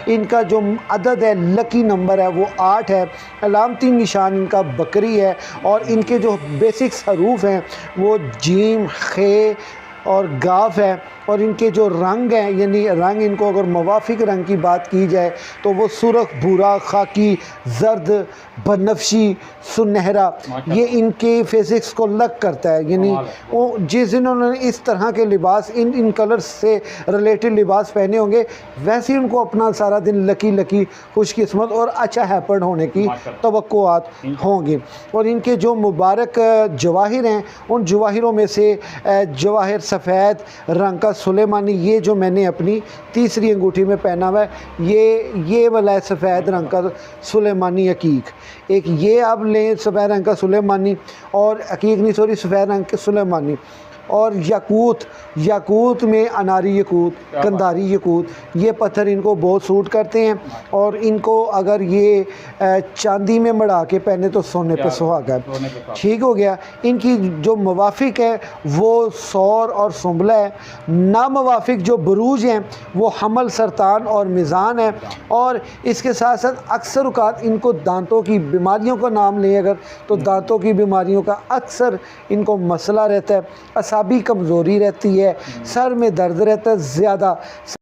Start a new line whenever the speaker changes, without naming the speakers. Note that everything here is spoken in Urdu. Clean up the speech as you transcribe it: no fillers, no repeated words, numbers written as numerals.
ان کا جو عدد ہے لکی نمبر ہے وہ 8 ہے، علامتی نشان ان کا بکری ہے، اور ان کے جو بیسکس حروف ہیں وہ جیم، خ اور گاف ہے، اور ان کے جو رنگ ہیں یعنی رنگ ان کو اگر موافق رنگ کی بات کی جائے تو وہ سرخ، بھورا، خاکی، زرد، بنفشی، سنہرا، یہ ان کے فزکس کو لگ کرتا ہے، یعنی وہ جنہوں نے اس طرح کے لباس ان کلرز سے ریلیٹڈ لباس پہنے ہوں گے ویسے ہی ان کو اپنا سارا دن لکی خوش قسمت اور اچھا ہیپرڈ ہونے کی توقعات ہوں گی۔ اور ان کے جو مبارک جواہر ہیں ان جواہروں میں سے جواہر سفید رنگ کا سلیمانی، یہ جو میں نے اپنی تیسری انگوٹھی میں پہنا ہوا ہے یہ والا ہے سفید رنگ کا سلیمانی عقیق، ایک یہ آپ لیں سفید رنگ کا سلیمانی، اور عقیق نہیں سوری سفید رنگ کے سلیمانی، اور یاقوت میں اناری یاقوت، کنداری یاقوت، یہ پتھر ان کو بہت سوٹ کرتے ہیں، اور ان کو اگر یہ چاندی میں مڑا کے پہنے تو سونے پہ سہاگا ہے، ٹھیک ہو گیا۔ ان کی جو موافق ہے وہ سور اور سنبلہ ہے، ناموافق جو بروج ہیں وہ حمل، سرطان اور میزان ہے، اور اس کے ساتھ ساتھ اکثر اوقات ان کو دانتوں کی بیماریوں کا نام لیں اگر تو دانتوں کی بیماریوں کا اکثر ان کو مسئلہ رہتا ہے، اعصابی کمزوری رہتی ہے، سر میں درد رہتا ہے زیادہ،